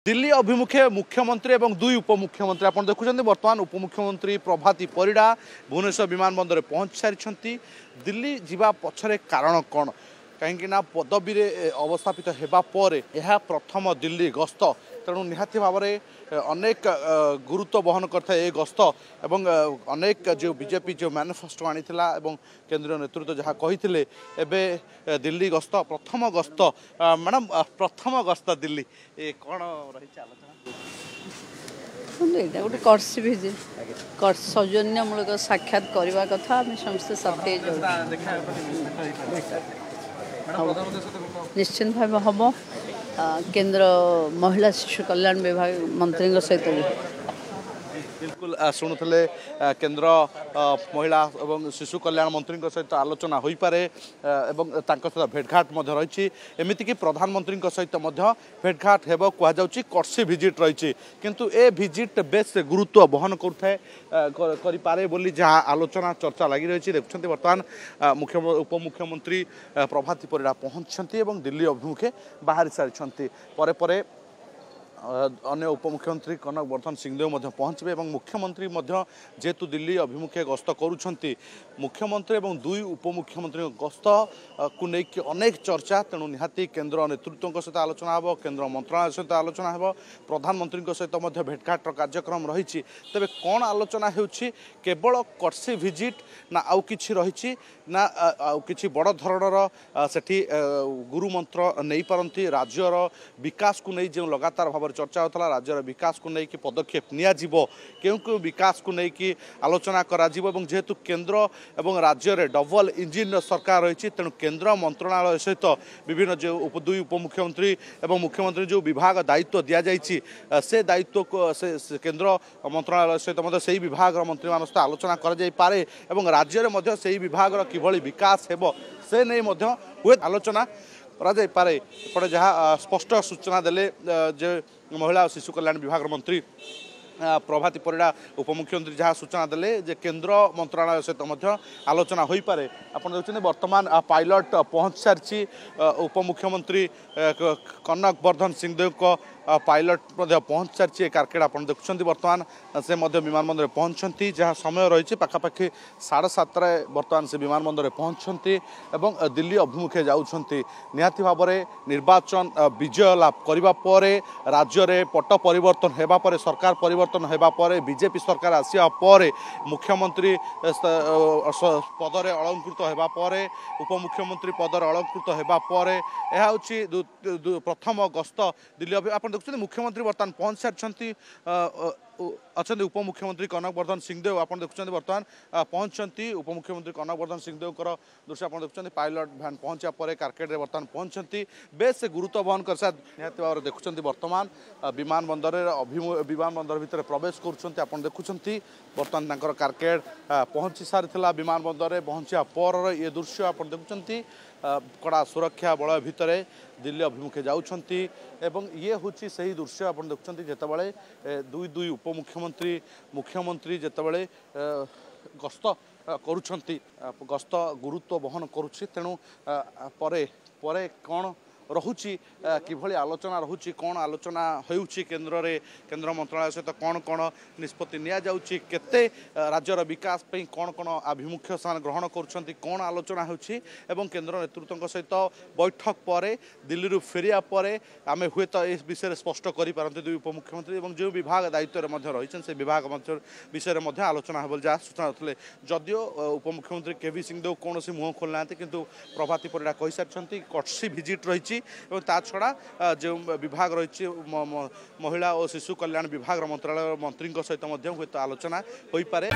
दिल्ली अभिमुखे मुख्यमंत्री और दुई उपमुख्यमंत्री आप देखुं बर्तमान उपमुख्यमंत्री प्रभाती परिड़ा भुवनेश्वर विमान बंदर पहुंच सारी दिल्ली जीवा पछरे कारण कौन कहीं पदवी अवस्थापित होगापर यह प्रथम दिल्ली गस्त तेणु निहाती भाव में अनेक गुरुत्व बहन करता गस्त एवं अनेक जो बीजेपी जो मैनिफेस्टो आनी केंद्रीय नेतृत्व जहाँ कही एबे दिल्ली गस्त प्रथम गस्त मैडम प्रथम गस्त दिल्ली कौन रही आलोचना गोटे कर्सी भिजिट सौजन्यमूलक साक्षात करने कथा आम समस्त सत्य निश्चित भाव हम केंद्र महिला शिशु कल्याण विभाग मंत्री सहित बिल्कुल शुणुले केंद्र महिला और शिशु कल्याण मंत्री सहित आलोचना हो पारे सहित भेटघाट रही एमतीक प्रधानमंत्री सहित भेटघाट हो कहुच्छी कर्सी भिजिट रही किंतु ए भिजिट बेस गुरुत्व बहन करे बोली जहाँ आलोचना चर्चा लगी रही देखुं बर्तमान उपमुख्यमंत्री प्रभाती परिड़ा पहुंचती दिल्ली अभिमुखे बाहरी सारी परे अन्य उपमुख्यमंत्री कनक वर्धन सिंहदेव पहुँचे और मुख्यमंत्री जेहेतु दिल्ली अभिमुखे गस्त करुँच मुख्यमंत्री और दुई उपमुख्यमंत्री गस्त को लेकिन अनेक चर्चा तेणु निहाती केंद्र नेतृत्व सहित आलोचना हो केंद्र मंत्रालय सहित आलोचना हो प्रधानमंत्री सहित भेटघाट कार्यक्रम रही तेज कौन आलोचना होवल कर्सी भिजिट ना आउ कि रही ना कि बड़ धरणर से गुरुमंत्र नहीं पारती राज्यर विकास को नहीं जो लगातार भाव चर्चा होता राज्यर विकास को लेकिन पदक्षेप नियो विकास को लेकिन आलोचना जेहेतु केंद्र और राज्य में डबल इंजिन सरकार रही तेणु केंद्र मंत्रणालय सहित विभिन्न जो दुई उपमुख्यमंत्री और मुख्यमंत्री जो विभाग दायित्व दि जाइए से दायित्व को से केंद्र मंत्रणालय सहित से विभाग मंत्री मान सहित आलोचना करे और राज्य में से विभाग किभली विकास हेब से नहीं हुए आलोचना पारे एपटे जहाँ स्पष्ट सूचना देले जे महिला और शिशु कल्याण विभाग मंत्री प्रभाती परिड़ा उपमुख्यमंत्री जहाँ सूचना देले जे केंद्र मंत्रालय सहित आलोचना हो पारे आपड़ देखते बर्तमान पायलट पहुँच सारी उपमुख्यमंत्री कनक वर्धन सिंहदेव को पायलट पहुँच सारी कारकेड आप देखुं बर्तमान से विमान बंदर पहुँचती जहाँ समय रही पाखापाखि 7:30 बर्तमान से विमान बंदर पहुँचती और दिल्ली अभिमुखे जाऊँगी निहाती भाव में निर्वाचन विजय लाभ करने राज्य में पट परिवर्तन होगापर सरकार परिवर्तन होगापर बीजेपी सरकार आसिया पर मुख्यमंत्री पदर अलंकृत होगापर उपमुख्यमंत्री पदर अलंकृत होगापर यह हूँ प्रथम गस्त दिल्ली आप देखते मुख्यमंत्री बर्तमान पहुँच सारी अच्छा उपमुख्यमंत्री कनक वर्धन सिंहदेव आप देखुं बर्तमान पहुँचती उपमुख्यमंत्री कनक वर्धन सिंहदेव दृश्य आप देखुं पायलट भैन पहुँचा पर कारकेड बर्तमान पहुँचती बेस गुरुत्व बहन कर निहती भाव में देखुं बर्तमान विमान बंदर भितर प्रवेश कर देखुं बर्तमान कारकेड पहुँची सारी विमान बंदर पहुँचा पर ये दृश्य आप देखुं कड़ा सुरक्षा बलय भितर दिल्ली अभिमुखे जाऊँगी ये हूँ से दृश्य आप देखुं जितेबाला दुई दुई उपमुख्यमंत्री मुख्यमंत्री जितेबाला गस्त करुँच गस्त गुरुत्व बहन करुँच तेणु परे कौन रहुची किभली आलोचना रहुची कौन आलोचना होउची केंद्र मंत्रालय सहित कौन कौन निष्पत्ति निया जाउची केते राज्यर विकास पे कौन कौन आभिमुख्य स्थान ग्रहण करुछंती कौन आलोचना होउची एवं केंद्र नेतृत्व सहित बैठक पर दिल्ली फेरिया पर आमे हुए तो इस विषय स्पष्ट करि पारंती दुई उपमुख्यमंत्री एवं जो विभाग दायित्व रे रही से विभाग विषय में आलोचना हो जहाँ सूचना थे जदियो उपमुख्यमंत्री केवी सिंहदेव कौन मुह खोलना किंतु प्रभाती परिड़ा कही सारी कर्सी भिजिट रही छड़ा जो विभाग रही महिला और शिशु कल्याण विभाग मंत्रालय मंत्री सहित हुए आलोचना हो पारे।